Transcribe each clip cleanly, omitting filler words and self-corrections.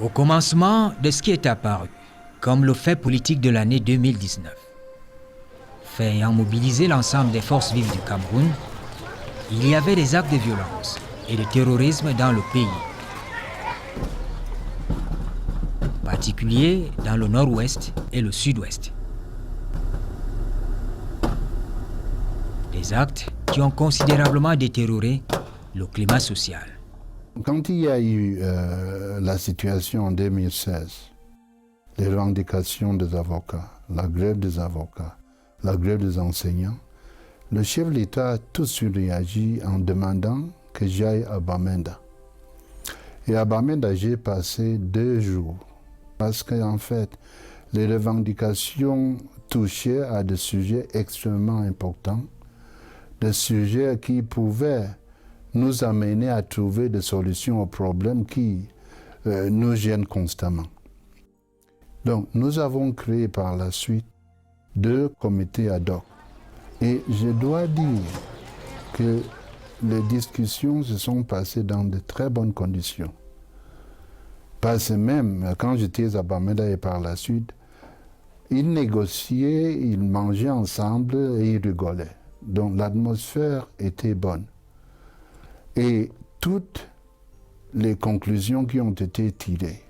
Au commencement de ce qui est apparu comme le fait politique de l'année 2019, fait ayant mobilisé l'ensemble des forces vives du Cameroun, il y avait des actes de violence et de terrorisme dans le pays, en particulier dans le nord-ouest et le sud-ouest. Des actes qui ont considérablement détérioré le climat social. Quand il y a eu la situation en 2016, les revendications des avocats, la grève des avocats, la grève des enseignants, le chef de l'État a tout de suite réagi en demandant que j'aille à Bamenda. Et à Bamenda, j'ai passé 2 jours parce qu'en fait, les revendications touchaient à des sujets extrêmement importants, des sujets qui pouvaient nous amener à trouver des solutions aux problèmes qui nous gênent constamment. Donc, nous avons créé par la suite 2 comités ad hoc. Et je dois dire que les discussions se sont passées dans de très bonnes conditions. Parce que même quand j'étais à Bamenda et par la suite, ils négociaient, ils mangeaient ensemble et ils rigolaient. Donc l'atmosphère était bonne. Et toutes les conclusions qui ont été tirées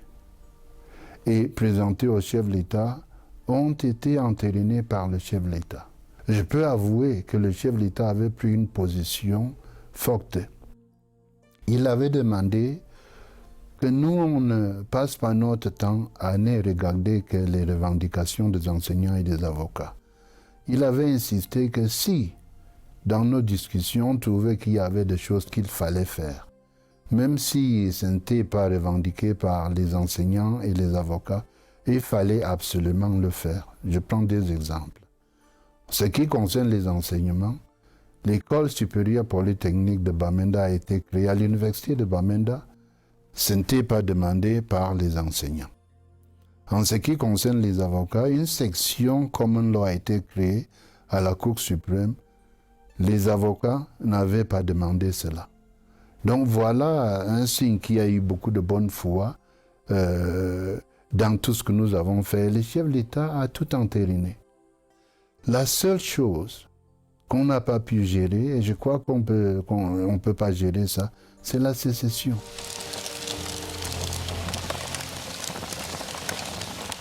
et présentées au chef de l'État ont été entérinées par le chef de l'État. Je peux avouer que le chef de l'État avait pris une position forte. Il avait demandé que nous, on ne passe pas notre temps à ne regarder que les revendications des enseignants et des avocats. Il avait insisté que si, dans nos discussions, on trouvait qu'il y avait des choses qu'il fallait faire, même si ce n'était pas revendiqué par les enseignants et les avocats, il fallait absolument le faire. Je prends des exemples. Ce qui concerne les enseignements, l'école supérieure polytechnique de Bamenda a été créée à l'université de Bamenda. Ce n'était pas demandé par les enseignants. En ce qui concerne les avocats, une section common law a été créée à la Cour suprême. Les avocats n'avaient pas demandé cela. Donc voilà un signe qu'il y a eu beaucoup de bonne foi dans tout ce que nous avons fait. Le chef de l'État a tout entériné. La seule chose qu'on n'a pas pu gérer, et je crois qu'on ne peut pas gérer ça, c'est la sécession.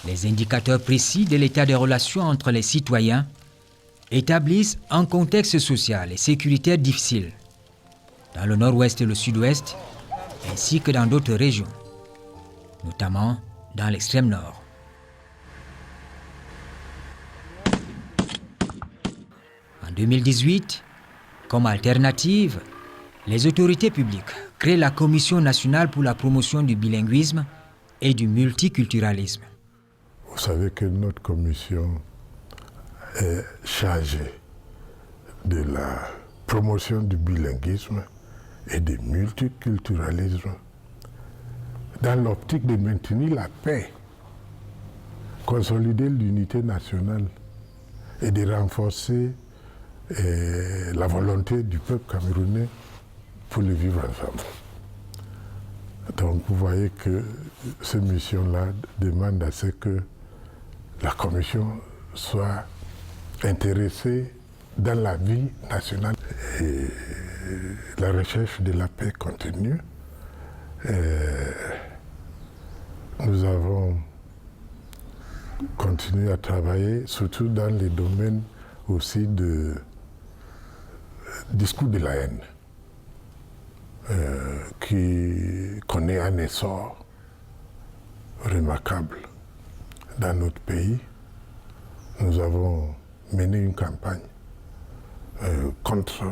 Les indicateurs précis de l'état des relations entre les citoyens établissent un contexte social et sécuritaire difficile dans le nord-ouest et le sud-ouest, ainsi que dans d'autres régions, notamment dans l'extrême nord. En 2018, comme alternative, les autorités publiques créent la Commission nationale pour la promotion du bilinguisme et du multiculturalisme. Vous savez que notre commission est chargée de la promotion du bilinguisme et du multiculturalisme dans l'optique de maintenir la paix, consolider l'unité nationale et de renforcer la volonté du peuple camerounais pour le vivre ensemble. Donc vous voyez que cette mission-là demande à ce que la commission soit intéressée dans la vie nationale et la recherche de la paix continue. Nous avons continué à travailler, surtout dans les domaines aussi de discours de la haine, qui connaît un essor remarquable dans notre pays. Nous avons mené une campagne contre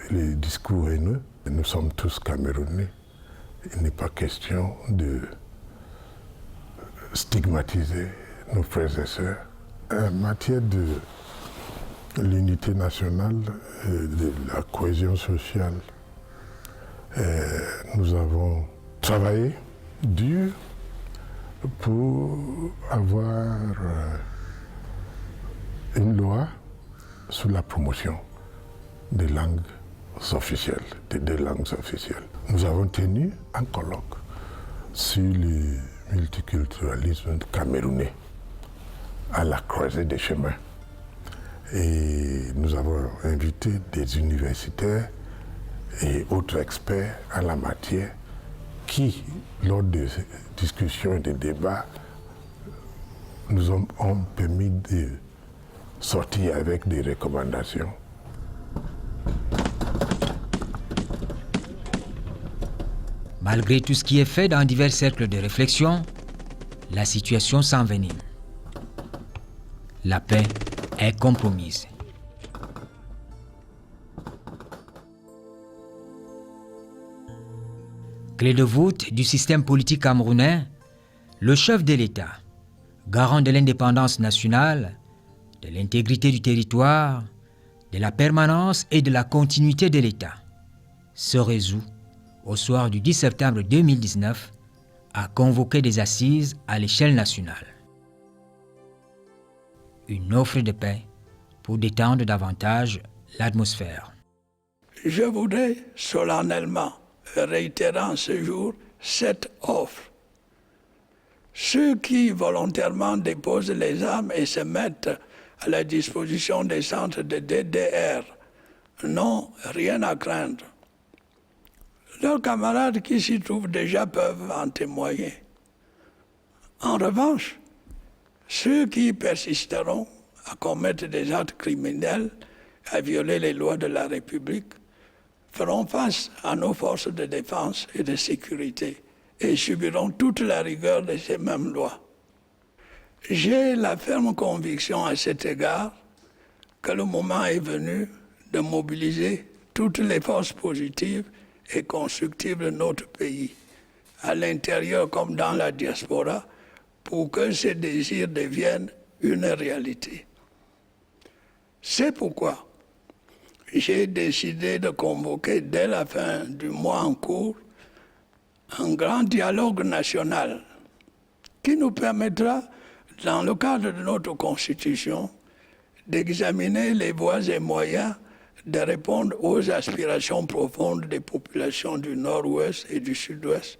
les discours haineux. Nous sommes tous Camerounais. Il n'est pas question de stigmatiser nos frères et sœurs. En matière de l'unité nationale, de la cohésion sociale, nous avons travaillé dur pour avoir une loi sur la promotion des langues officielles, des 2 langues officielles. Nous avons tenu un colloque sur les multiculturalisme camerounais à la croisée des chemins. Et nous avons invité des universitaires et autres experts à la matière qui, lors des discussions et des débats, nous ont permis de sortir avec des recommandations. Malgré tout ce qui est fait dans divers cercles de réflexion, la situation s'envenime. La paix est compromise. Clé de voûte du système politique camerounais, le chef de l'État, garant de l'indépendance nationale, de l'intégrité du territoire, de la permanence et de la continuité de l'État, se résout, au soir du 10 septembre 2019, à convoquer des assises à l'échelle nationale. Une offre de paix pour détendre davantage l'atmosphère. Je voudrais solennellement réitérer en ce jour cette offre. Ceux qui volontairement déposent les armes et se mettent à la disposition des centres de DDR n'ont rien à craindre. Leurs camarades qui s'y trouvent déjà peuvent en témoigner. En revanche, ceux qui persisteront à commettre des actes criminels, à violer les lois de la République, feront face à nos forces de défense et de sécurité et subiront toute la rigueur de ces mêmes lois. J'ai la ferme conviction à cet égard que le moment est venu de mobiliser toutes les forces positives et constructives de notre pays, à l'intérieur comme dans la diaspora, pour que ces désirs deviennent une réalité. C'est pourquoi j'ai décidé de convoquer dès la fin du mois en cours un grand dialogue national qui nous permettra, dans le cadre de notre Constitution, d'examiner les voies et moyens de répondre aux aspirations profondes des populations du Nord-Ouest et du Sud-Ouest,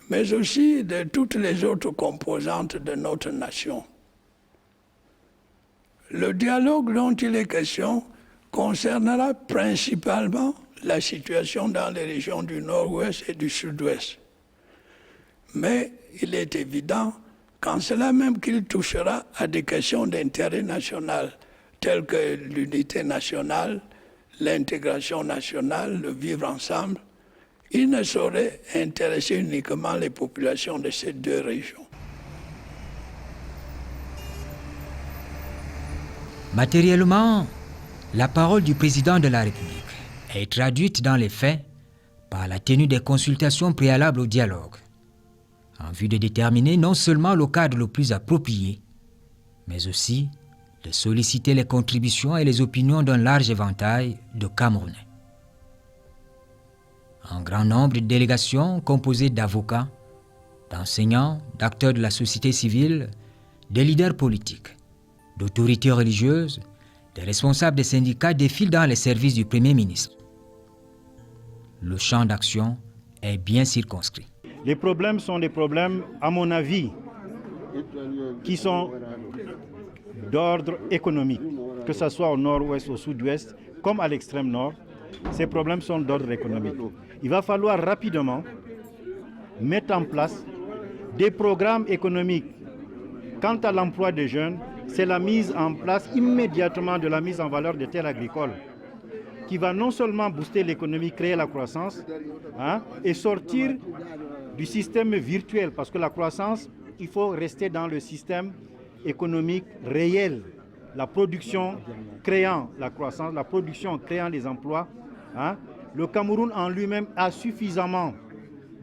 mais aussi de toutes les autres composantes de notre nation. Le dialogue dont il est question concernera principalement la situation dans les régions du Nord-Ouest et du Sud-Ouest. Mais il est évident qu'en cela même qu'il touchera à des questions d'intérêt national, telles que l'unité nationale, l'intégration nationale, le vivre ensemble, il ne saurait intéresser uniquement les populations de ces deux régions. Matériellement, la parole du président de la République est traduite dans les faits par la tenue des consultations préalables au dialogue, en vue de déterminer non seulement le cadre le plus approprié, mais aussi de solliciter les contributions et les opinions d'un large éventail de Camerounais. Un grand nombre de délégations composées d'avocats, d'enseignants, d'acteurs de la société civile, de leaders politiques, d'autorités religieuses, des responsables des syndicats défilent dans les services du Premier ministre. Le champ d'action est bien circonscrit. Les problèmes sont des problèmes, à mon avis, qui sont d'ordre économique, que ce soit au nord-ouest, au sud-ouest, comme à l'extrême nord. Ces problèmes sont d'ordre économique. Il va falloir rapidement mettre en place des programmes économiques. Quant à l'emploi des jeunes, c'est la mise en place immédiatement de la mise en valeur des terres agricoles qui va non seulement booster l'économie, créer la croissance et sortir du système virtuel, parce que la croissance, il faut rester dans le système économique réel. La production créant la croissance, la production créant les emplois. Le Cameroun en lui-même a suffisamment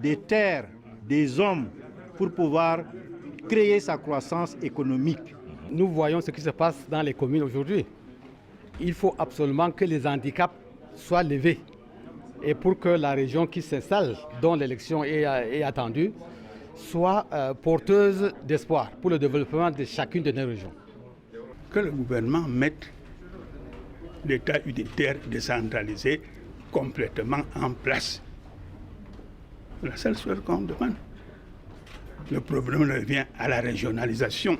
de terres, des hommes pour pouvoir créer sa croissance économique. Nous voyons ce qui se passe dans les communes aujourd'hui. Il faut absolument que les handicaps soient levés. Et pour que la région qui s'installe, dont l'élection est attendue, soit porteuse d'espoir pour le développement de chacune de nos régions. Que le gouvernement mette l'État unitaire décentralisé complètement en place. C'est la seule chose qu'on demande. Le problème revient à la régionalisation.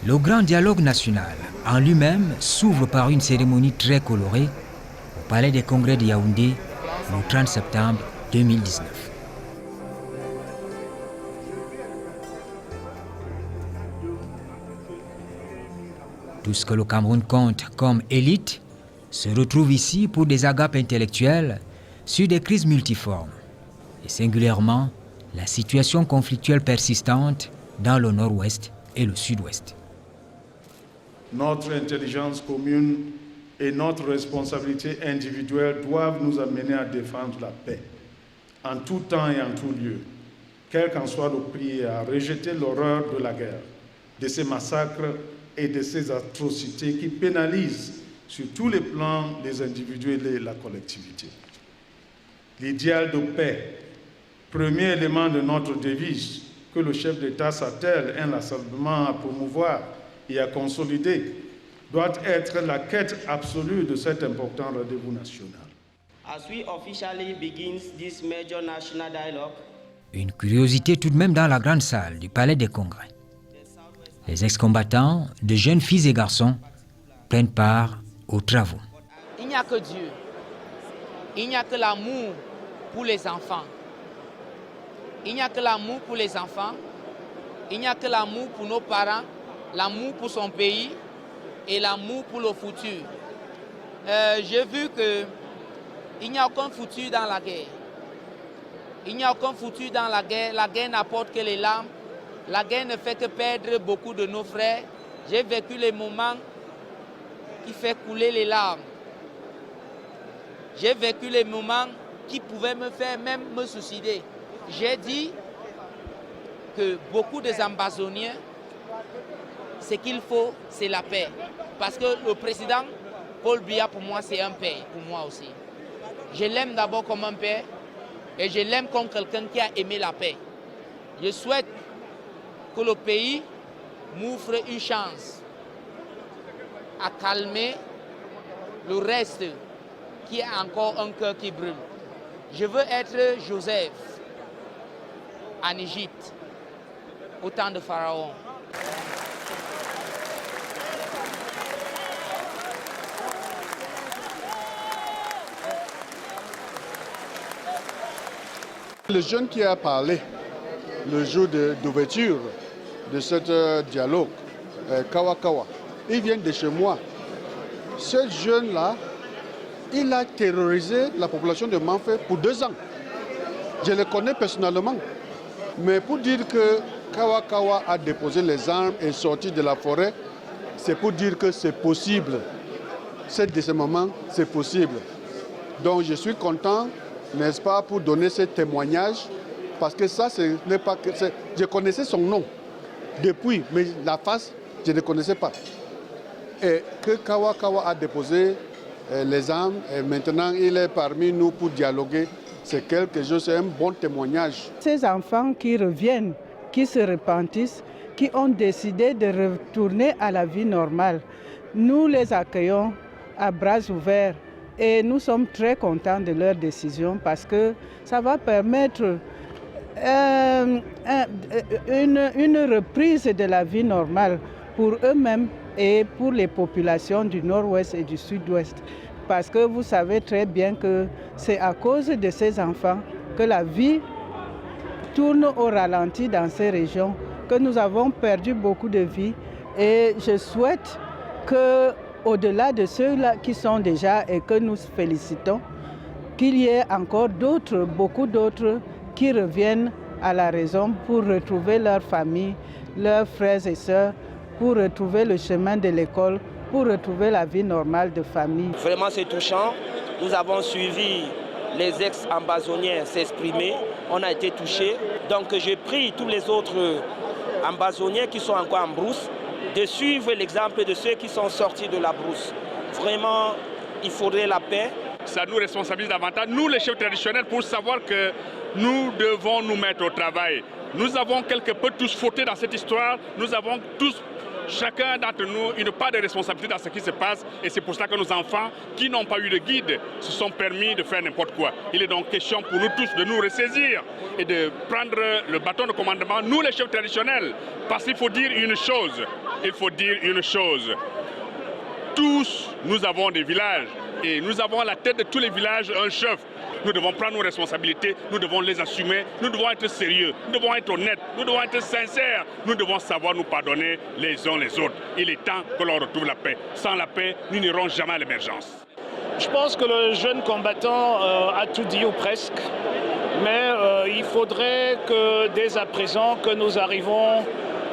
Le grand dialogue national en lui-même s'ouvre par une cérémonie très colorée au Palais des Congrès de Yaoundé le 30 septembre 2019. Tout ce que le Cameroun compte comme élite se retrouve ici pour des agapes intellectuelles sur des crises multiformes, et singulièrement la situation conflictuelle persistante dans le nord-ouest et le sud-ouest. Notre intelligence commune et notre responsabilité individuelle doivent nous amener à défendre la paix, en tout temps et en tout lieu, quel qu'en soit le prix, et à rejeter l'horreur de la guerre, de ces massacres et de ces atrocités qui pénalisent sur tous les plans les individus et la collectivité. L'idéal de paix, premier élément de notre devise, que le chef d'État s'attelle inlassablement à promouvoir et à consolider, doit être la quête absolue de cet important rendez-vous national. As we officially begin this major national dialogue, Une curiosité tout de même dans la grande salle du Palais des Congrès. Les ex-combattants, de jeunes filles et garçons, prennent part aux travaux. Il n'y a que Dieu. Il n'y a que l'amour pour les enfants. Il n'y a que l'amour pour les enfants. Il n'y a que l'amour pour nos parents, l'amour pour son pays et l'amour pour le futur. J'ai vu qu'il n'y a aucun futur dans la guerre. Il n'y a aucun futur dans la guerre. La guerre n'apporte que les larmes. La guerre ne fait que perdre beaucoup de nos frères. J'ai vécu les moments qui font couler les larmes. J'ai vécu les moments qui pouvaient me faire même me suicider. J'ai dit que beaucoup des Ambazoniens, ce qu'il faut, c'est la paix. Parce que le président Paul Biya, pour moi, c'est un père, pour moi aussi. Je l'aime d'abord comme un père et je l'aime comme quelqu'un qui a aimé la paix. Je souhaite que le pays m'offre une chance à calmer le reste qui a encore un cœur qui brûle. Je veux être Joseph en Égypte, au temps de Pharaon. Le jeune qui a parlé le jour d'ouverture de ce dialogue, Kawa Kawa, il vient de chez moi. Ce jeune-là, il a terrorisé la population de Manfé pour 2 ans. Je le connais personnellement. Mais pour dire que Kawa Kawa a déposé les armes et sorti de la forêt, c'est pour dire que c'est possible. C'est de ce moment, c'est possible. Donc je suis content, n'est-ce pas, pour donner ce témoignage, parce que ça, ce n'est pas que... Je connaissais son nom depuis, mais la face, je ne connaissais pas. Et que Kawa Kawa a déposé les armes, et maintenant il est parmi nous pour dialoguer, c'est quelque chose, c'est un bon témoignage. Ces enfants qui reviennent, qui se repentissent, qui ont décidé de retourner à la vie normale, nous les accueillons à bras ouverts. Et nous sommes très contents de leur décision parce que ça va permettre une reprise de la vie normale pour eux-mêmes et pour les populations du nord-ouest et du sud-ouest. Parce que vous savez très bien que c'est à cause de ces enfants que la vie tourne au ralenti dans ces régions, que nous avons perdu beaucoup de vies. Et je souhaite que, au-delà de ceux-là qui sont déjà et que nous félicitons, qu'il y ait encore d'autres, beaucoup d'autres qui reviennent à la raison pour retrouver leur famille, leurs frères et sœurs, pour retrouver le chemin de l'école, pour retrouver la vie normale de famille. Vraiment, c'est touchant. Nous avons suivi les ex-ambazoniens s'exprimer. On a été touchés. Donc, je prie tous les autres ambazoniens qui sont encore en brousse de suivre l'exemple de ceux qui sont sortis de la brousse. Vraiment, il faudrait la paix. Ça nous responsabilise davantage, nous les chefs traditionnels, pour savoir que nous devons nous mettre au travail. Nous avons quelque peu tous fauté dans cette histoire, nous avons tous chacun d'entre nous une part de responsabilité dans ce qui se passe et c'est pour ça que nos enfants qui n'ont pas eu de guide se sont permis de faire n'importe quoi. Il est donc question pour nous tous de nous ressaisir et de prendre le bâton de commandement, nous les chefs traditionnels, parce qu'il faut dire une chose, tous nous avons des villages et nous avons à la tête de tous les villages un chef. Nous devons prendre nos responsabilités, nous devons les assumer, nous devons être sérieux, nous devons être honnêtes, nous devons être sincères, nous devons savoir nous pardonner les uns les autres. Il est temps que l'on retrouve la paix. Sans la paix, nous n'irons jamais à l'émergence. Je pense que le jeune combattant a tout dit ou presque, mais il faudrait que dès à présent que nous arrivons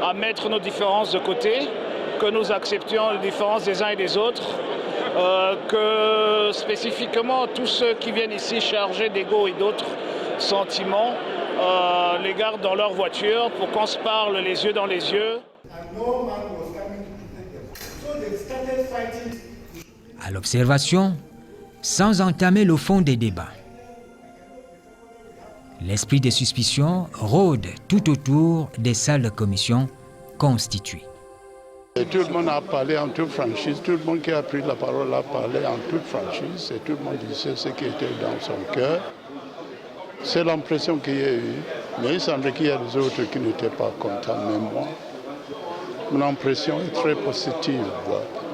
à mettre nos différences de côté, que nous acceptions les différences des uns et des autres, que spécifiquement tous ceux qui viennent ici chargés d'ego et d'autres sentiments les gardent dans leur voiture pour qu'on se parle les yeux dans les yeux. À l'observation, sans entamer le fond des débats. L'esprit de suspicion rôde tout autour des salles de commission constituées. Et tout le monde a parlé en toute franchise, tout le monde qui a pris la parole a parlé en toute franchise et tout le monde disait ce qui était dans son cœur. C'est l'impression qu'il y a eu, mais il semble qu'il y a des autres qui n'étaient pas contents, même moi. Mon impression est très positive.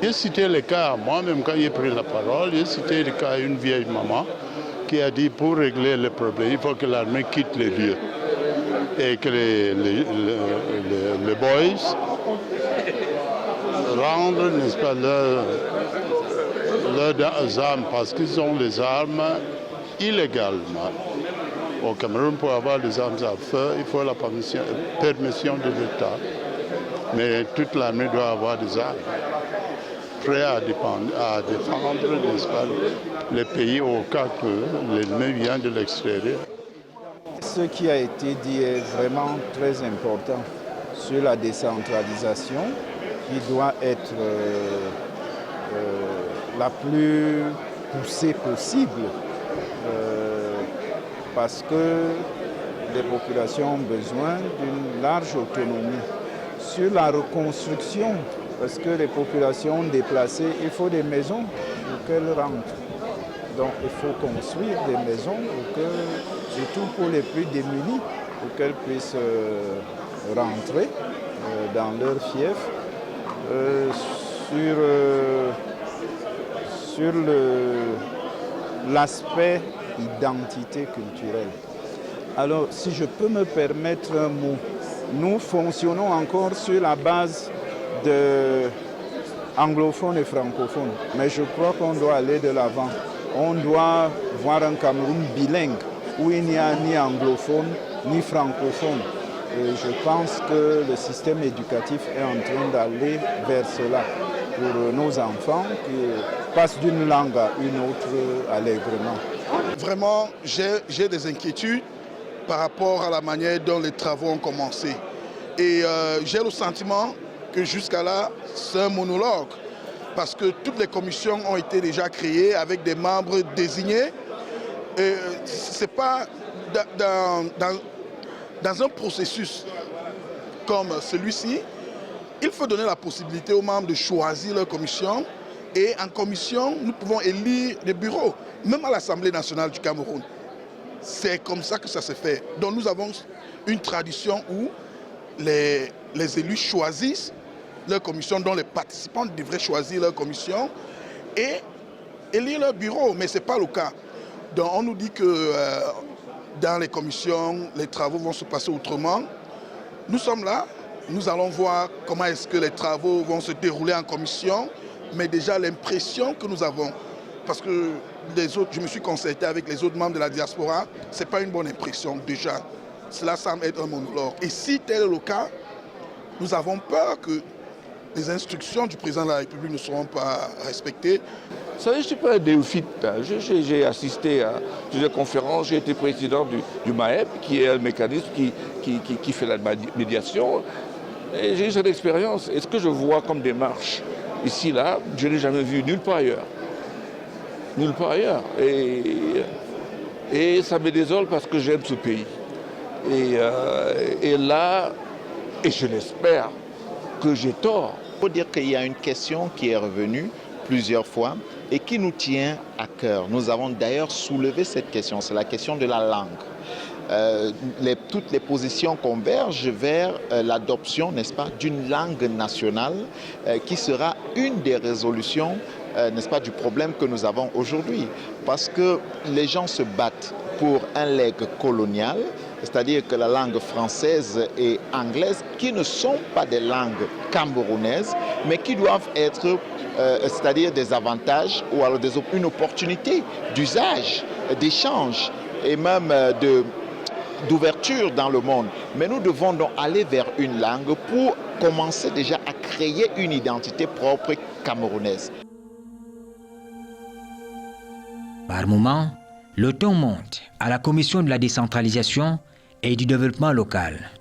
J'ai cité le cas, moi-même quand j'ai pris la parole, j'ai cité le cas d'une vieille maman qui a dit pour régler le problème, il faut que l'armée quitte les lieux et que les boys rendre, n'est-ce pas, leurs armes, parce qu'ils ont les armes illégalement. Au Cameroun, pour avoir des armes à feu, il faut la permission de l'État. Mais toute l'armée doit avoir des armes, prêts à défendre, n'est-ce pas, les pays au cas que l'ennemi vient de l'extérieur. Ce qui a été dit est vraiment très important sur la décentralisation, qui doit être la plus poussée possible parce que les populations ont besoin d'une large autonomie. Sur la reconstruction, parce que les populations déplacées, il faut des maisons pour qu'elles rentrent. Donc il faut construire des maisons, pour que, surtout pour les plus démunis, pour qu'elles puissent rentrer dans leur fief. Sur l'aspect identité culturelle. Alors, si je peux me permettre un mot, nous fonctionnons encore sur la base de anglophones et francophones, mais je crois qu'on doit aller de l'avant. On doit voir un Cameroun bilingue, où il n'y a ni anglophone ni francophone. Et je pense que le système éducatif est en train d'aller vers cela pour nos enfants qui passent d'une langue à une autre allègrement. Vraiment, j'ai des inquiétudes par rapport à la manière dont les travaux ont commencé. Et j'ai le sentiment que jusqu'à là, c'est un monologue. Parce que toutes les commissions ont été déjà créées avec des membres désignés. Ce n'est pas dans un processus comme celui-ci, il faut donner la possibilité aux membres de choisir leur commission. Et en commission, nous pouvons élire des bureaux, même à l'Assemblée nationale du Cameroun. C'est comme ça que ça se fait. Donc nous avons une tradition où les élus choisissent leur commission, dont les participants devraient choisir leur commission et élire leur bureau. Mais ce n'est pas le cas. Donc on nous dit que dans les commissions, les travaux vont se passer autrement. Nous sommes là, nous allons voir comment est-ce que les travaux vont se dérouler en commission, mais déjà l'impression que nous avons, parce que je me suis concerté avec les autres membres de la diaspora, ce n'est pas une bonne impression déjà. Cela semble être un monologue. Et si tel est le cas, nous avons peur que les instructions du président de la République ne seront pas respectées. Vous savez, je ne suis pas un néophyte. J'ai assisté à plusieurs conférences, j'ai été président du MAEP, qui est un mécanisme qui fait la médiation. Et j'ai eu cette expérience. Et ce que je vois comme démarche ici, là, je n'ai jamais vu nulle part ailleurs. Nulle part ailleurs. Et ça me désole parce que j'aime ce pays. Et là, et je l'espère, que j'ai tort, Il faut dire qu'il y a une question qui est revenue plusieurs fois et qui nous tient à cœur. Nous avons d'ailleurs soulevé cette question, c'est la question de la langue. Toutes les positions convergent vers l'adoption, n'est-ce pas, d'une langue nationale qui sera une des résolutions, n'est-ce pas, du problème que nous avons aujourd'hui. Parce que les gens se battent pour un legs colonial, c'est-à-dire que la langue française et anglaise, qui ne sont pas des langues camerounaises, mais qui doivent être, c'est-à-dire des avantages ou alors une opportunité d'usage, d'échange et même d'ouverture dans le monde. Mais nous devons donc aller vers une langue pour commencer déjà à créer une identité propre camerounaise. Par moments, le ton monte à la Commission de la décentralisation et du développement local.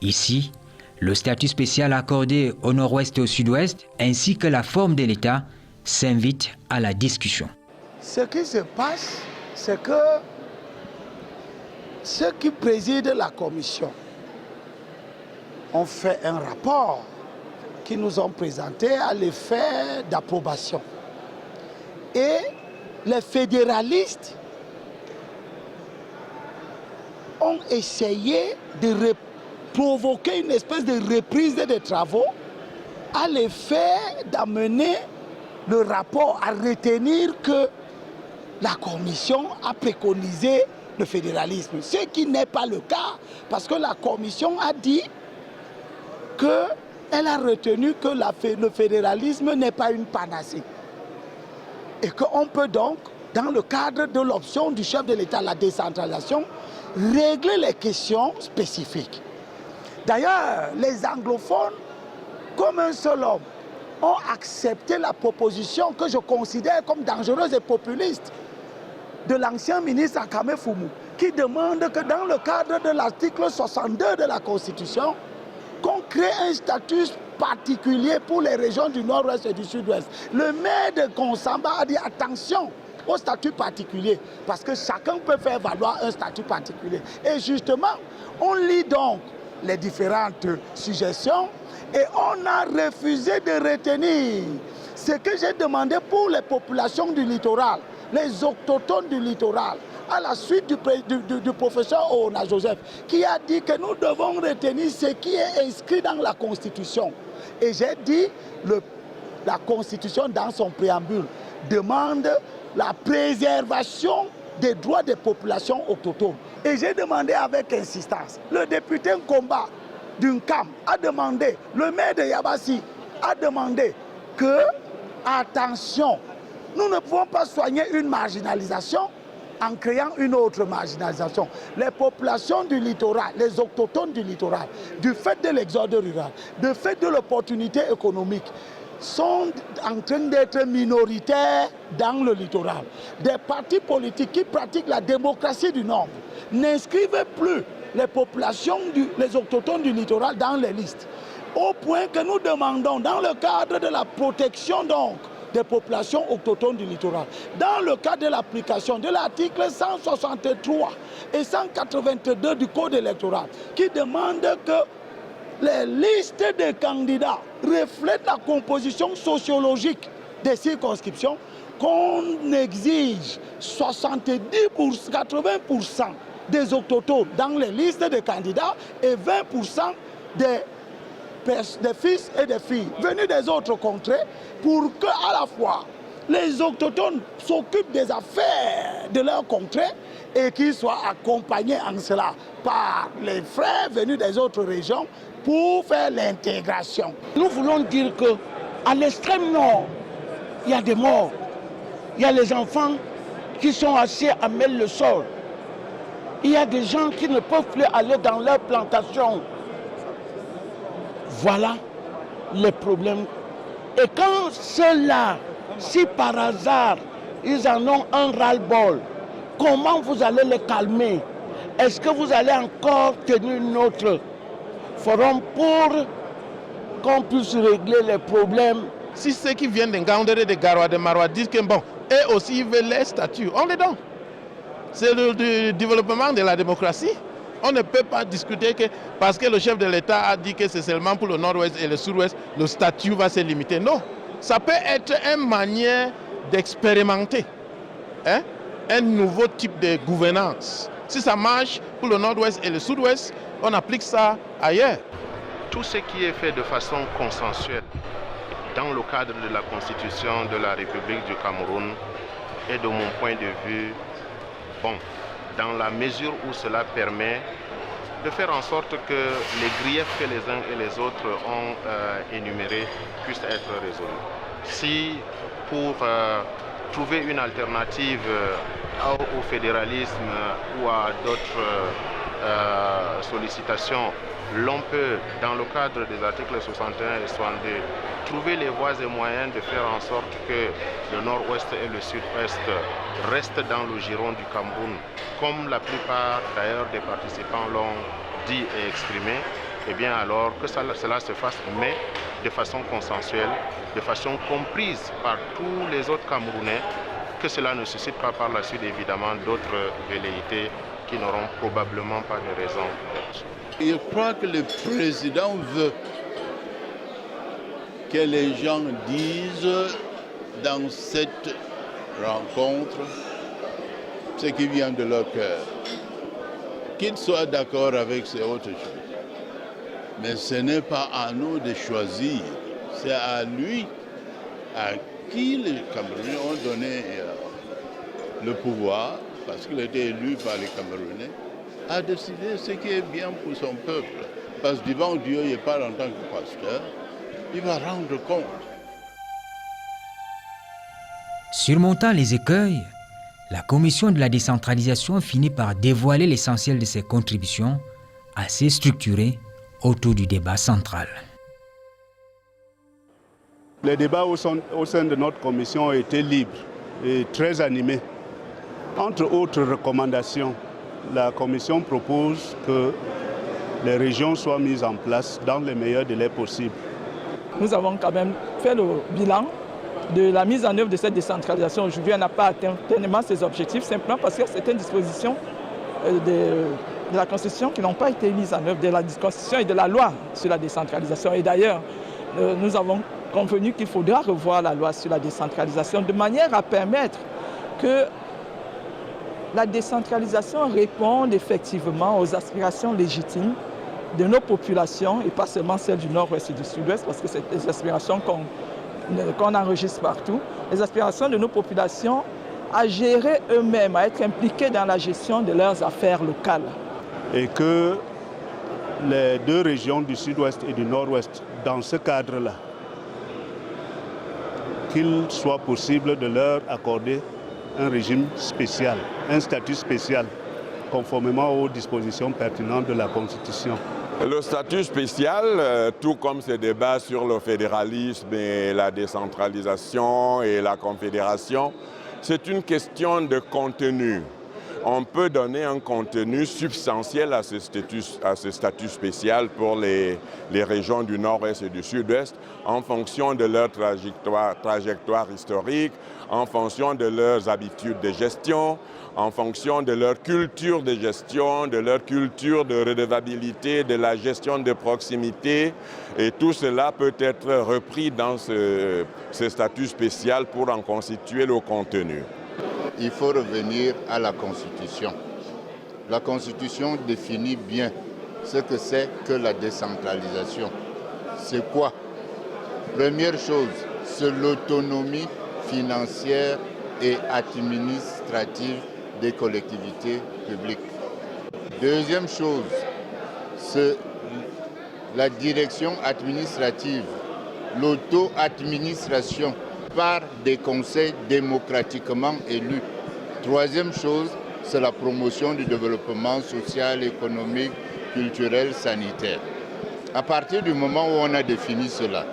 Ici, le statut spécial accordé au nord-ouest et au sud-ouest, ainsi que la forme de l'État, s'invitent à la discussion. Ce qui se passe, c'est que ceux qui président la commission ont fait un rapport qui nous ont présenté à l'effet d'approbation. Et les fédéralistes ont essayé de provoquer une espèce de reprise des travaux à l'effet d'amener le rapport à retenir que la commission a préconisé le fédéralisme, ce qui n'est pas le cas, parce que la commission a dit qu'elle a retenu que le fédéralisme n'est pas une panacée. Et qu'on peut donc, dans le cadre de l'option du chef de l'État, la décentralisation, régler les questions spécifiques. D'ailleurs, les anglophones, comme un seul homme, ont accepté la proposition que je considère comme dangereuse et populiste de l'ancien ministre Akame Fumu, qui demande que dans le cadre de l'article 62 de la Constitution, qu'on crée un statut particulier pour les régions du nord-ouest et du sud-ouest. Le maire de Konsamba a dit attention au statut particulier, parce que chacun peut faire valoir un statut particulier. Et justement, on lit donc les différentes suggestions et on a refusé de retenir ce que j'ai demandé pour les populations du littoral, les autochtones du littoral, à la suite du professeur Oona Joseph, qui a dit que nous devons retenir ce qui est inscrit dans la Constitution. Et j'ai dit, la Constitution, dans son préambule, demande la préservation des droits des populations autochtones. Et j'ai demandé avec insistance, le député Nkomba d'Unkam a demandé, le maire de Yabassi a demandé que, attention, nous ne pouvons pas soigner une marginalisation en créant une autre marginalisation. Les populations du littoral, les autochtones du littoral, du fait de l'exode rural, du fait de l'opportunité économique, sont en train d'être minoritaires dans le littoral. Des partis politiques qui pratiquent la démocratie du nombre n'inscrivent plus les populations, les autochtones du littoral dans les listes. Au point que nous demandons, dans le cadre de la protection donc, des populations autochtones du littoral, dans le cadre de l'application de l'article 163 et 182 du Code électoral, qui demande que les listes de candidats reflètent la composition sociologique des circonscriptions, qu'on exige 80% des autochtones dans les listes de candidats et 20% des fils et des filles venus des autres contrées, pour que à la fois les autochtones s'occupent des affaires de leur contrée et qu'ils soient accompagnés en cela par les frères venus des autres régions pour faire l'intégration. Nous voulons dire qu'à l'extrême nord, il y a des morts. Il y a les enfants qui sont assis à mêler le sol. Il y a des gens qui ne peuvent plus aller dans leurs plantations. Voilà les problèmes. Et quand ceux-là, si par hasard, ils en ont un ras-le-bol, comment vous allez les calmer? Est-ce que vous allez encore tenir notre forum pour qu'on puisse régler les problèmes? Si ceux qui viennent de Ngaoundéré, de Garoua, de Maroua disent que bon, eux aussi ils veulent les statuts, on les donne. C'est le développement de la démocratie. On ne peut pas discuter que parce que le chef de l'État a dit que c'est seulement pour le nord-ouest et le sud-ouest, le statut va se limiter. Non, ça peut être une manière d'expérimenter un nouveau type de gouvernance. Si ça marche pour le nord-ouest et le sud-ouest, on applique ça ailleurs. Tout ce qui est fait de façon consensuelle dans le cadre de la Constitution de la République du Cameroun est de mon point de vue bon, dans la mesure où cela permet de faire en sorte que les griefs que les uns et les autres ont énumérés puissent être résolus. Si pour trouver une alternative au fédéralisme ou à d'autres sollicitations, l'on peut, dans le cadre des articles 61 et 62, trouver les voies et moyens de faire en sorte que le nord-ouest et le sud-ouest restent dans le giron du Cameroun, comme la plupart d'ailleurs des participants l'ont dit et exprimé, eh bien alors que cela se fasse, mais de façon consensuelle, de façon comprise par tous les autres Camerounais, que cela ne suscite pas par la suite évidemment d'autres velléités qui n'auront probablement pas de raison d'être. Je crois que le président veut que les gens disent dans cette rencontre ce qui vient de leur cœur. Qu'ils soient d'accord avec ces autres choses. Mais ce n'est pas à nous de choisir, c'est à lui, à qui les Camerounais ont donné le pouvoir, parce qu'il était élu par les Camerounais, à décider ce qui est bien pour son peuple. Parce que devant Dieu, il parle en tant que pasteur, il va rendre compte. Surmontant les écueils, la commission de la décentralisation finit par dévoiler l'essentiel de ses contributions, assez structurées autour du débat central. Les débats au sein de notre commission ont été libres et très animés. Entre autres recommandations, la commission propose que les régions soient mises en place dans les meilleurs délais possibles. Nous avons quand même fait le bilan de la mise en œuvre de cette décentralisation. Aujourd'hui, elle n'a pas atteint pleinement ses objectifs, simplement parce qu'il y a certaines dispositions de la Constitution qui n'ont pas été mises en œuvre, de la Constitution et de la loi sur la décentralisation. Et d'ailleurs, nous avons convenu qu'il faudra revoir la loi sur la décentralisation de manière à permettre que la décentralisation réponde effectivement aux aspirations légitimes de nos populations et pas seulement celles du nord-ouest et du sud-ouest, parce que c'est des aspirations qu'on enregistre partout, les aspirations de nos populations à gérer eux-mêmes, à être impliqués dans la gestion de leurs affaires locales. Et que les deux régions du sud-ouest et du nord-ouest, dans ce cadre-là, qu'il soit possible de leur accorder un régime spécial, un statut spécial, conformément aux dispositions pertinentes de la Constitution. Le statut spécial, tout comme ce débat sur le fédéralisme et la décentralisation et la confédération, c'est une question de contenu. On peut donner un contenu substantiel à ce statut spécial pour les régions du nord-ouest et du sud-ouest en fonction de leur trajectoire historique, en fonction de leurs habitudes de gestion, en fonction de leur culture de gestion, de leur culture de redevabilité, de la gestion de proximité. Et tout cela peut être repris dans ce statut spécial pour en constituer le contenu. Il faut revenir à la Constitution. La Constitution définit bien ce que c'est que la décentralisation. C'est quoi? Première chose, c'est l'autonomie financière et administrative des collectivités publiques. Deuxième chose, c'est la direction administrative, l'auto-administration par des conseils démocratiquement élus. Troisième chose, c'est la promotion du développement social, économique, culturel, sanitaire. À partir du moment où on a défini cela,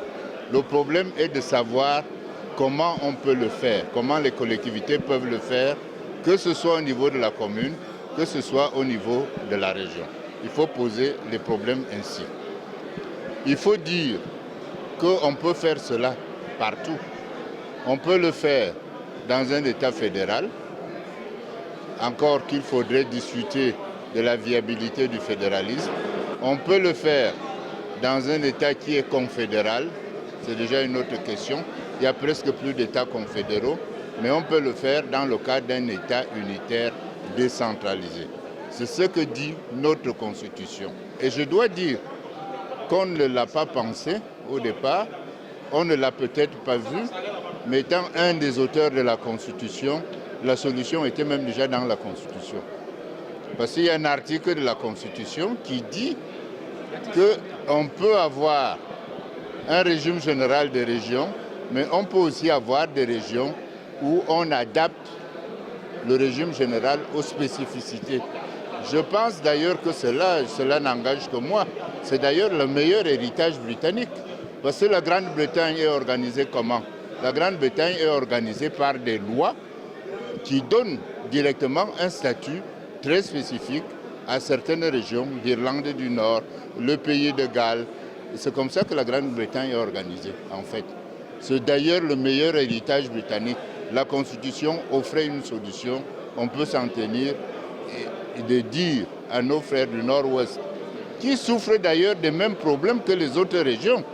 le problème est de savoir comment on peut le faire, comment les collectivités peuvent le faire, que ce soit au niveau de la commune, que ce soit au niveau de la région. Il faut poser les problèmes ainsi. Il faut dire qu'on peut faire cela partout. On peut le faire dans un État fédéral, encore qu'il faudrait discuter de la viabilité du fédéralisme. On peut le faire dans un État qui est confédéral, c'est déjà une autre question. Il y a presque plus d'États confédéraux, mais on peut le faire dans le cadre d'un État unitaire décentralisé. C'est ce que dit notre Constitution. Et je dois dire qu'on ne l'a pas pensé au départ, on ne l'a peut-être pas vu, mais étant un des auteurs de la Constitution, la solution était même déjà dans la Constitution. Parce qu'il y a un article de la Constitution qui dit qu'on peut avoir un régime général des régions, mais on peut aussi avoir des régions où on adapte le régime général aux spécificités. Je pense d'ailleurs que cela n'engage que moi. C'est d'ailleurs le meilleur héritage britannique. Parce que la Grande-Bretagne est organisée comment? La Grande-Bretagne est organisée par des lois qui donnent directement un statut très spécifique à certaines régions d'Irlande du Nord, le pays de Galles. C'est comme ça que la Grande-Bretagne est organisée, en fait. C'est d'ailleurs le meilleur héritage britannique. La Constitution offrait une solution. On peut s'en tenir et de dire à nos frères du Nord-Ouest, qui souffrent d'ailleurs des mêmes problèmes que les autres régions,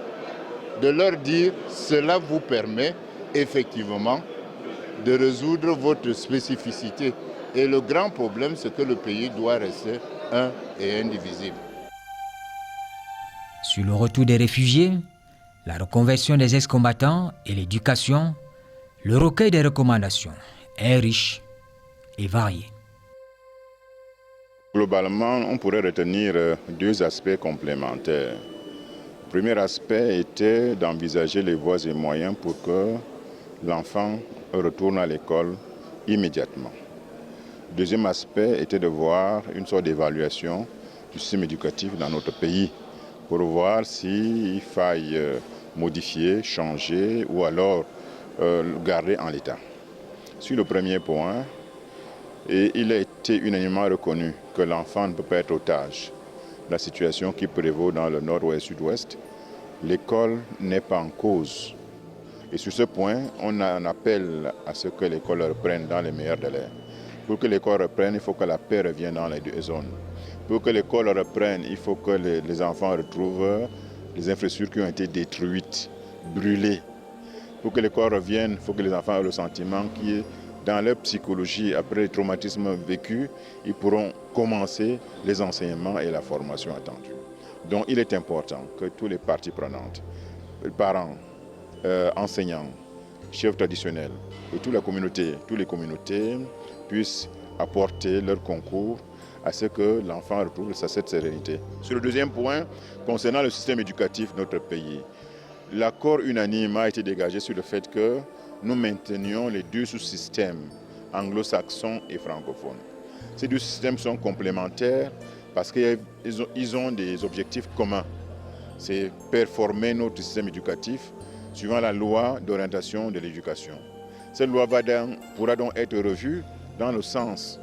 de leur dire cela vous permet effectivement de résoudre votre spécificité. Et le grand problème, c'est que le pays doit rester un et indivisible. Sur le retour des réfugiés, la reconversion des ex-combattants et l'éducation, le recueil des recommandations est riche et varié. Globalement, on pourrait retenir deux aspects complémentaires. Le premier aspect était d'envisager les voies et moyens pour que l'enfant retourne à l'école immédiatement. Le deuxième aspect était de voir une sorte d'évaluation du système éducatif dans notre pays pour voir s'il faille modifier, changer ou alors garder en l'état. Sur le premier point, il a été unanimement reconnu que l'enfant ne peut pas être otage de la situation qui prévaut dans le nord-ouest, sud-ouest. L'école n'est pas en cause. Et sur ce point, on en appelle à ce que l'école reprenne dans les meilleurs délais. Pour que l'école reprenne, il faut que la paix revienne dans les deux zones. Pour que l'école reprenne, il faut que les enfants retrouvent les infrastructures qui ont été détruites, brûlées. Pour que l'école revienne, il faut que les enfants aient le sentiment que dans leur psychologie, après les traumatismes vécus, ils pourront commencer les enseignements et la formation attendue. Donc il est important que tous les parties prenantes, les parents, enseignants, chefs traditionnels et toute la communauté, toutes les communautés puissent apporter leur concours à ce que l'enfant retrouve cette sérénité. Sur le deuxième point, concernant le système éducatif de notre pays, l'accord unanime a été dégagé sur le fait que nous maintenions les deux sous-systèmes anglo-saxons et francophones. Ces deux systèmes sont complémentaires parce qu'ils ont des objectifs communs. C'est performer notre système éducatif suivant la loi d'orientation de l'éducation. Cette loi pourra donc être revue dans le sens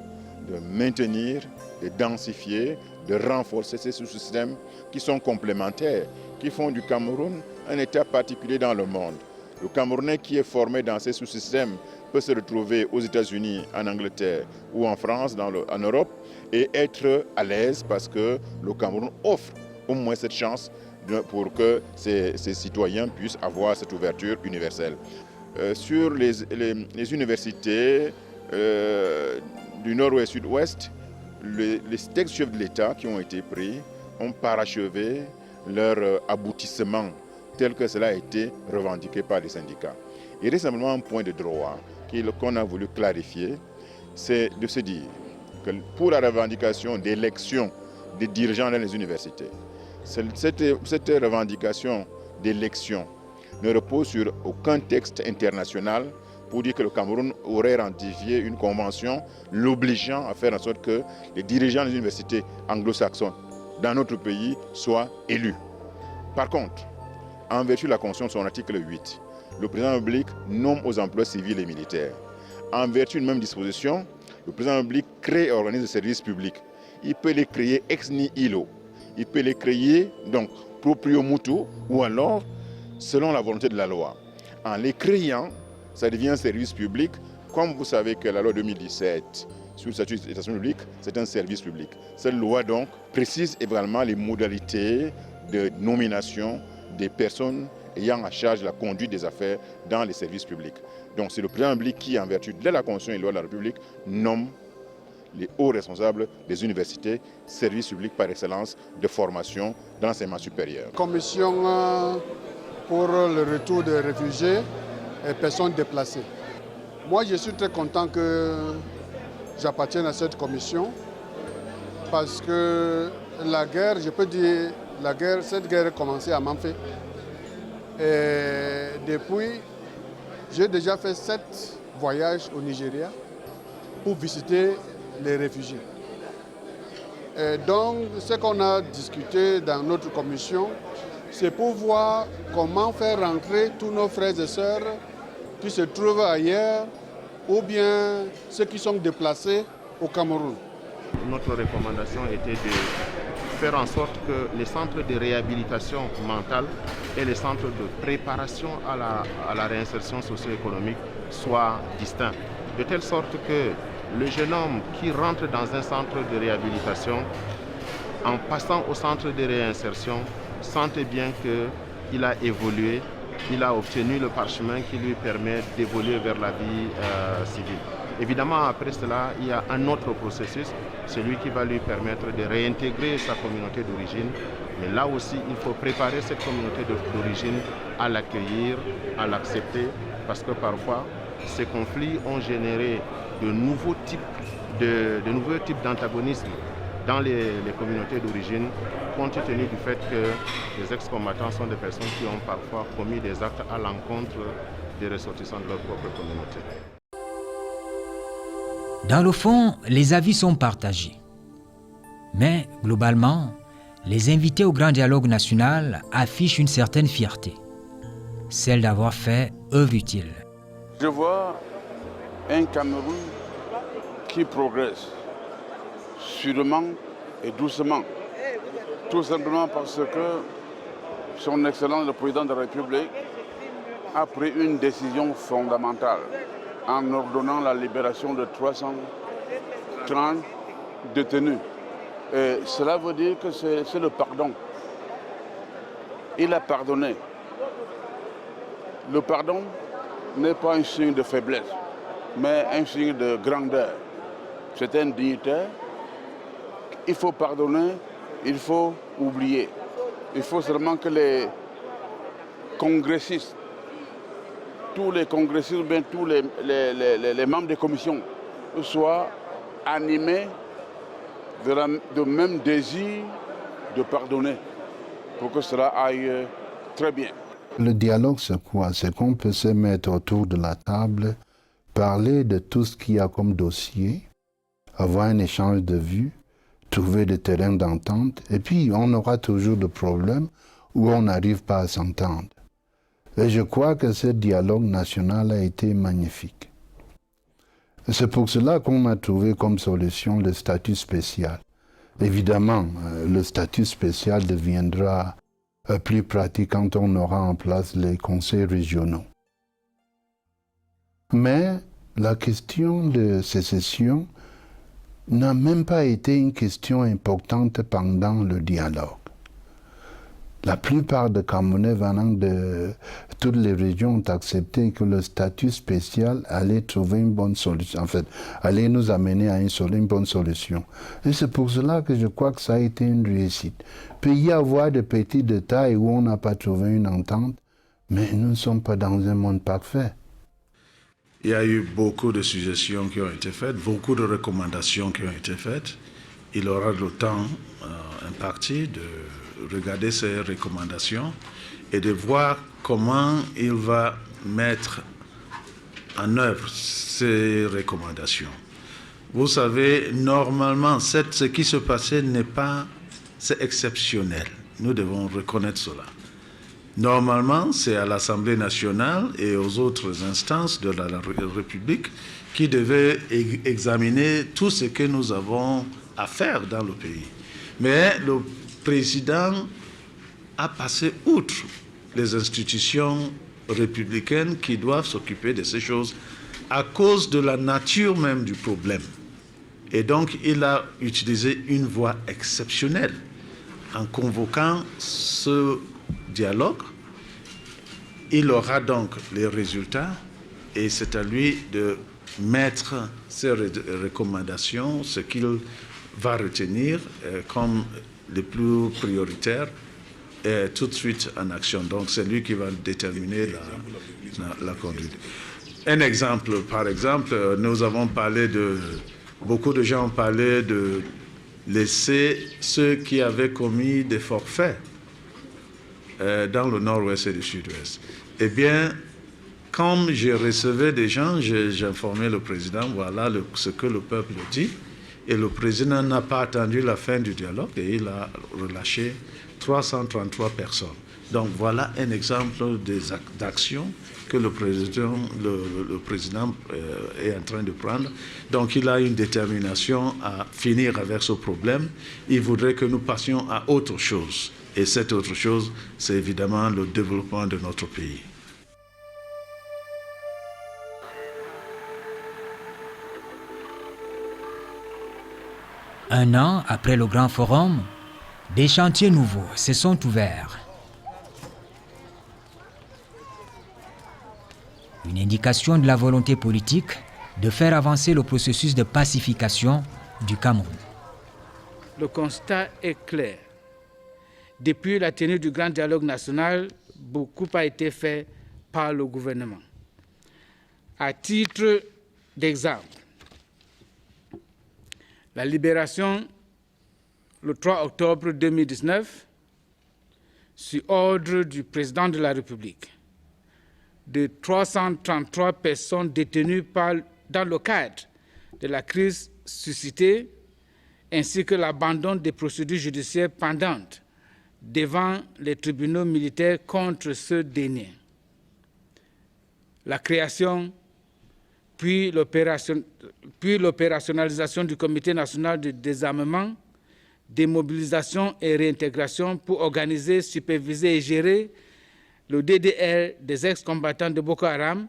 de maintenir, de densifier, de renforcer ces sous-systèmes qui sont complémentaires, qui font du Cameroun un État particulier dans le monde. Le Camerounais qui est formé dans ces sous-systèmes peut se retrouver aux États-Unis, en Angleterre ou en France, en Europe, et être à l'aise parce que le Cameroun offre au moins cette chance pour que ses citoyens puissent avoir cette ouverture universelle. Sur les universités du nord-ouest, sud-ouest, les textes chefs de l'État qui ont été pris ont parachevé leur aboutissement tel que cela a été revendiqué par les syndicats. Il reste simplement un point de droit qu'on a voulu clarifier, c'est de se dire que pour la revendication d'élection des dirigeants dans les universités, cette revendication d'élection ne repose sur aucun texte international pour dire que le Cameroun aurait ratifié une convention l'obligeant à faire en sorte que les dirigeants des universités anglo-saxonnes dans notre pays soient élus. Par contre, en vertu de la Constitution de son article 8, le président de la République nomme aux emplois civils et militaires. En vertu d'une même disposition, le président de la République crée et organise des services publics. Il peut les créer ex nihilo. Il peut les créer donc proprio mutu ou alors selon la volonté de la loi. En les créant, ça devient un service public Comme vous savez que la loi 2017 sur le statut des établissements publics, c'est un service public. Cette loi donc précise également les modalités de nomination des personnes ayant à charge la conduite des affaires dans les services publics. Donc c'est le président public qui, en vertu de la Constitution et de la loi de la République, nomme les hauts responsables des universités, services publics par excellence de formation dans l'enseignement supérieur. Commission pour le retour des réfugiés et personnes déplacées. Moi, je suis très content que j'appartienne à cette commission parce que la guerre, je peux dire, cette guerre a commencé à Manfé. Et depuis, j'ai déjà fait 7 voyages au Nigeria pour visiter les réfugiés. Et donc, ce qu'on a discuté dans notre commission, c'est pour voir comment faire rentrer tous nos frères et sœurs qui se trouvent ailleurs ou bien ceux qui sont déplacés au Cameroun. Notre recommandation était de faire en sorte que les centres de réhabilitation mentale et les centres de préparation à la réinsertion socio-économique soient distincts. De telle sorte que le jeune homme qui rentre dans un centre de réhabilitation, en passant au centre de réinsertion, sente bien qu'il a évolué, il a obtenu le parchemin qui lui permet d'évoluer vers la vie civile. Évidemment, après cela, il y a un autre processus, celui qui va lui permettre de réintégrer sa communauté d'origine. Mais là aussi, il faut préparer cette communauté d'origine à l'accueillir, à l'accepter, parce que parfois, ces conflits ont généré de nouveaux types d'antagonisme dans les communautés d'origine, compte tenu du fait que les ex-combattants sont des personnes qui ont parfois commis des actes à l'encontre des ressortissants de leur propre communauté. Dans le fond, les avis sont partagés. Mais globalement, les invités au Grand Dialogue national affichent une certaine fierté, celle d'avoir fait œuvre utile. Je vois un Cameroun qui progresse sûrement et doucement. Tout simplement parce que son Excellence le Président de la République a pris une décision fondamentale en ordonnant la libération de 330 détenus. Et cela veut dire que c'est le pardon. Il a pardonné. Le pardon n'est pas un signe de faiblesse, mais un signe de grandeur. C'est un dignitaire. Il faut pardonner, il faut oublier. Il faut seulement que les congressistes, tous les congressistes, bien tous les membres des commissions soient animés de même désir de pardonner pour que cela aille très bien. Le dialogue, c'est quoi? C'est qu'on peut se mettre autour de la table, parler de tout ce qu'il y a comme dossier, avoir un échange de vues, trouver des terrains d'entente, et puis on aura toujours des problèmes où on n'arrive pas à s'entendre. Et je crois que ce dialogue national a été magnifique. C'est pour cela qu'on a trouvé comme solution le statut spécial. Évidemment, le statut spécial deviendra plus pratique quand on aura en place les conseils régionaux. Mais la question de sécession n'a même pas été une question importante pendant le dialogue. La plupart des Camerounais venant de toutes les régions ont accepté que le statut spécial allait trouver une bonne solution, en fait, allait nous amener à une bonne solution. Et c'est pour cela que je crois que ça a été une réussite. Il peut y avoir des petits détails où on n'a pas trouvé une entente, mais nous ne sommes pas dans un monde parfait. Il y a eu beaucoup de suggestions qui ont été faites, beaucoup de recommandations qui ont été faites. Il aura le temps imparti de regarder ces recommandations et de voir comment il va mettre en œuvre ces recommandations. Vous savez, normalement, ce qui se passait c'est exceptionnel. Nous devons reconnaître cela. Normalement, c'est à l'Assemblée nationale et aux autres instances de la République qui devaient examiner tout ce que nous avons à faire dans le pays. Mais le président a passé outre les institutions républicaines qui doivent s'occuper de ces choses à cause de la nature même du problème. Et donc, il a utilisé une voie exceptionnelle en convoquant ce dialogue. Il aura donc les résultats et c'est à lui de mettre ses recommandations, ce qu'il va retenir comme les plus prioritaires, et tout de suite en action. Donc c'est lui qui va déterminer la conduite. Un exemple, par exemple, nous avons parlé beaucoup de gens ont parlé de laisser ceux qui avaient commis des forfaits dans le nord-ouest et le sud-ouest. Eh bien, comme je recevais des gens, j'informais le président, voilà ce que le peuple dit. Et le président n'a pas attendu la fin du dialogue et il a relâché 333 personnes. Donc voilà un exemple d'actions que le président est en train de prendre. Donc il a une détermination à finir avec ce problème. Il voudrait que nous passions à autre chose. Et cette autre chose, c'est évidemment le développement de notre pays. Un an après le Grand Forum, des chantiers nouveaux se sont ouverts. Une indication de la volonté politique de faire avancer le processus de pacification du Cameroun. Le constat est clair. Depuis la tenue du grand dialogue national, beaucoup a été fait par le gouvernement. À titre d'exemple, la libération le 3 octobre 2019, sur ordre du président de la République, de 333 personnes détenues dans le cadre de la crise suscitée, ainsi que l'abandon des procédures judiciaires pendantes devant les tribunaux militaires contre ceux derniers. La création puis l'opérationnalisation du Comité national de désarmement, démobilisation et réintégration pour organiser, superviser et gérer le DDR des ex-combattants de Boko Haram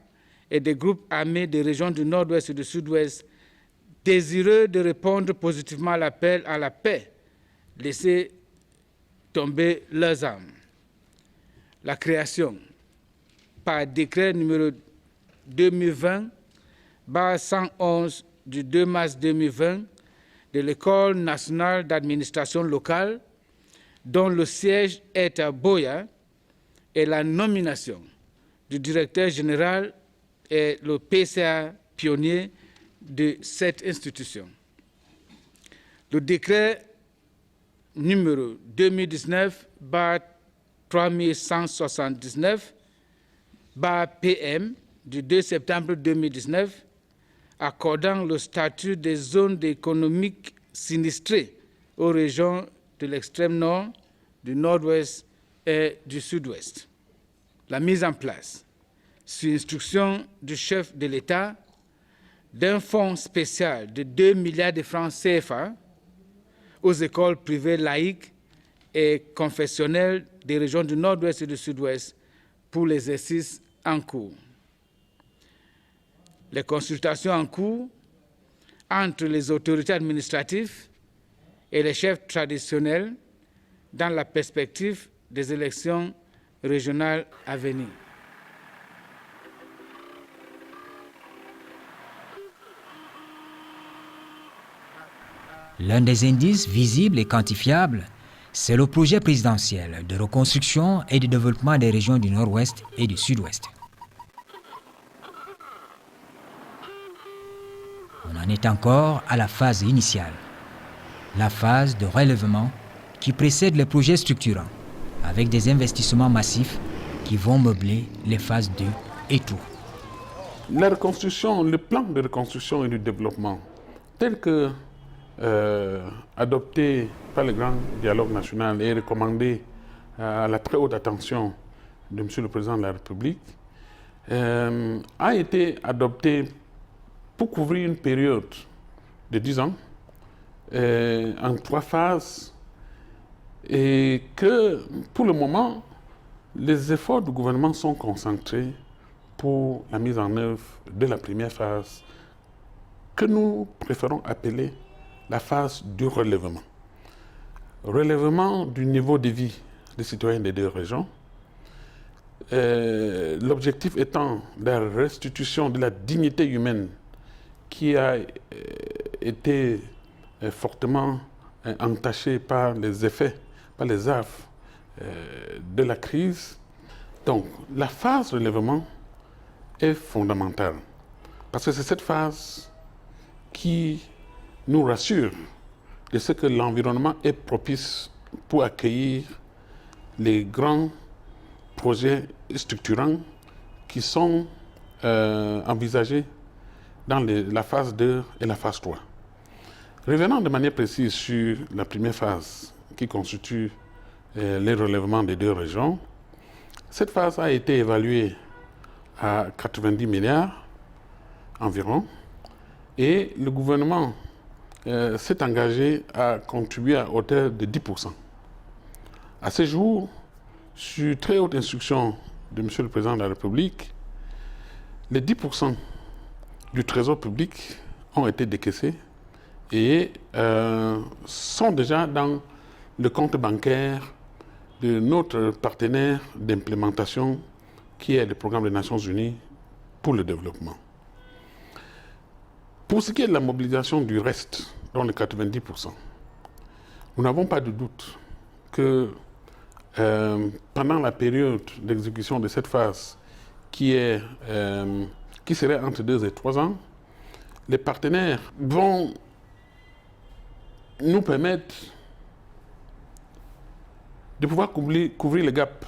et des groupes armés des régions du Nord-Ouest et du Sud-Ouest, désireux de répondre positivement à l'appel à la paix, laisser tomber leurs armes. La création, par décret numéro 2020-111 du 2 mars 2020, de l'École nationale d'administration locale, dont le siège est à Boya, et la nomination du directeur général et le PCA pionnier de cette institution. Le décret numéro 2019-3179-PM du 2 septembre 2019, accordant le statut des zones économiques sinistrées aux régions de l'extrême nord, du nord-ouest et du sud-ouest. La mise en place, sur instruction du chef de l'État, d'un fonds spécial de 2 milliards de francs CFA aux écoles privées laïques et confessionnelles des régions du nord-ouest et du sud-ouest pour l'exercice en cours. Les consultations en cours entre les autorités administratives et les chefs traditionnels dans la perspective des élections régionales à venir. L'un des indices visibles et quantifiables, c'est le projet présidentiel de reconstruction et de développement des régions du Nord-Ouest et du Sud-Ouest. On en est encore à la phase initiale, la phase de relèvement qui précède les projets structurants, avec des investissements massifs qui vont meubler les phases 2 et tout. La reconstruction, le plan de reconstruction et de développement, tel que adopté par le Grand Dialogue National et recommandé à la très haute attention de M. le Président de la République, a été adopté pour couvrir une période de 10 ans, en 3 phases, et que pour le moment, les efforts du gouvernement sont concentrés pour la mise en œuvre de la première phase que nous préférons appeler la phase du relèvement. Relèvement du niveau de vie des citoyens des deux régions, l'objectif étant la restitution de la dignité humaine qui a été fortement entachée par les effets, par les affres de la crise. Donc, la phase de relèvement est fondamentale parce que c'est cette phase qui nous rassure de ce que l'environnement est propice pour accueillir les grands projets structurants qui sont envisagés dans la phase 2 et la phase 3. Revenant de manière précise sur la première phase qui constitue les relèvements des deux régions, cette phase a été évaluée à 90 milliards environ et le gouvernement s'est engagé à contribuer à hauteur de 10%. À ce jour, sur très haute instruction de M. le Président de la République, les 10% du Trésor public ont été décaissés et sont déjà dans le compte bancaire de notre partenaire d'implémentation qui est le programme des Nations Unies pour le développement. Pour ce qui est de la mobilisation du reste, dans les 90%, nous n'avons pas de doute que pendant la période d'exécution de cette phase qui serait entre 2 et 3 ans, les partenaires vont nous permettre de pouvoir couvrir le gap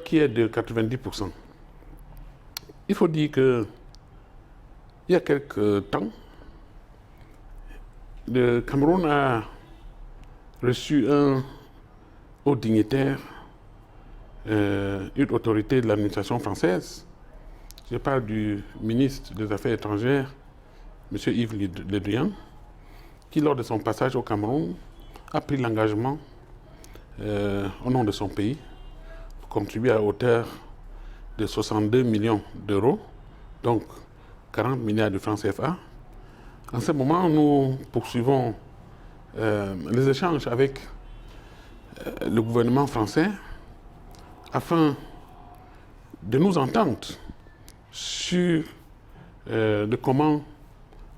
qui est de 90%. Il faut dire que il y a quelques temps, le Cameroun a reçu un haut dignitaire, une autorité de l'administration française. Je parle du ministre des Affaires étrangères, M. Yves Le Drian, qui, lors de son passage au Cameroun, a pris l'engagement au nom de son pays pour contribuer à hauteur de 62 millions d'euros, donc 40 milliards de francs CFA. En ce moment, nous poursuivons les échanges avec le gouvernement français afin de nous entendre sur comment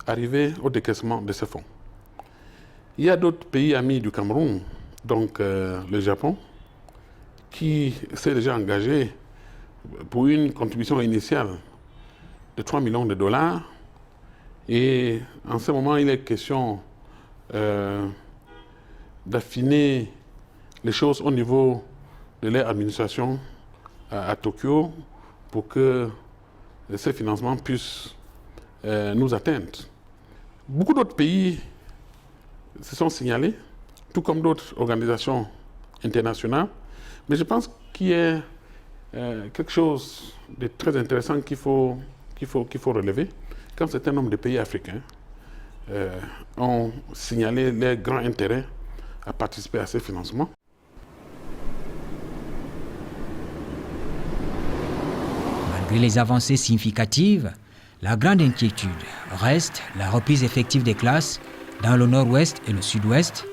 arriver au décaissement de ces fonds. Il y a d'autres pays amis du Cameroun, donc le Japon, qui s'est déjà engagé pour une contribution initiale de 3 millions de dollars. Et en ce moment, il est question d'affiner les choses au niveau de leur administration à Tokyo pour que ces financements puissent nous atteindre. Beaucoup d'autres pays se sont signalés, tout comme d'autres organisations internationales, mais je pense qu'il y a quelque chose de très intéressant qu'il faut relever. Quand un certain nombre de pays africains ont signalé leur grand intérêt à participer à ces financements. Malgré les avancées significatives, la grande inquiétude reste la reprise effective des classes dans le nord-ouest et le sud-ouest,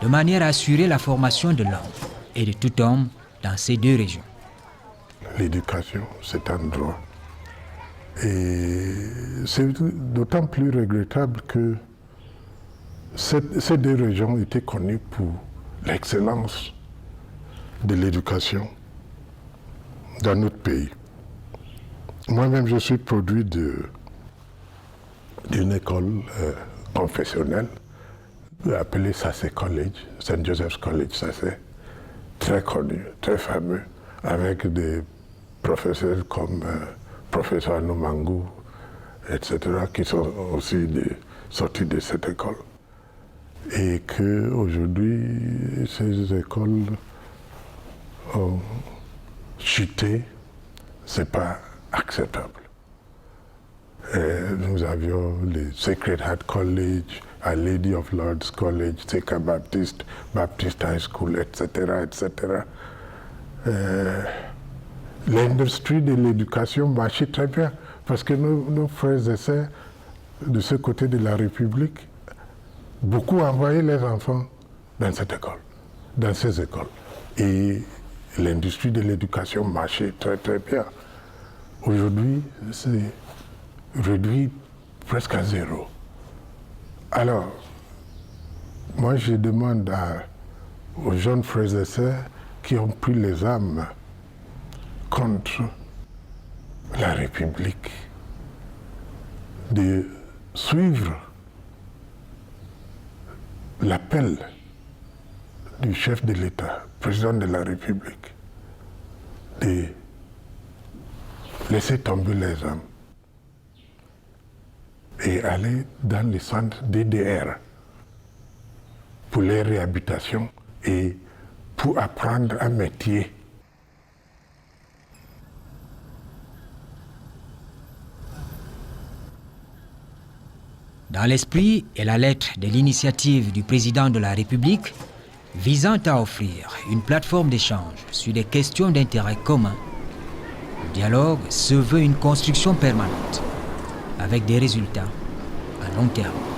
de manière à assurer la formation de l'homme et de tout homme dans ces deux régions. L'éducation, c'est un droit. Et c'est d'autant plus regrettable que ces deux régions étaient connues pour l'excellence de l'éducation dans notre pays. Moi-même, je suis produit d'une école confessionnelle appelée Sassé College, St. Joseph's College Sassé, très connu, très fameux, avec des professeurs comme professeur Noumangou, etc., qui sont aussi sortis de cette école. Et qu'aujourd'hui, ces écoles ont chuté, ce n'est pas acceptable. Nous avions le Sacred Heart College, Our Lady of Lourdes College, Seka Baptist, Baptist High School, etc., etc. l'industrie de l'éducation marchait très bien, parce que nos frères et sœurs de ce côté de la République, beaucoup envoyaient leurs enfants dans cette école, dans ces écoles. Et l'industrie de l'éducation marchait très très bien. Aujourd'hui, c'est réduit presque à zéro. Alors, moi je demande aux jeunes frères et sœurs qui ont pris les armes contre la République de suivre l'appel du chef de l'État, président de la République, de laisser tomber les armes et aller dans les centres DDR pour les réhabilitations et pour apprendre un métier. Dans l'esprit et la lettre de l'initiative du président de la République visant à offrir une plateforme d'échange sur des questions d'intérêt commun, le dialogue se veut une construction permanente avec des résultats à long terme.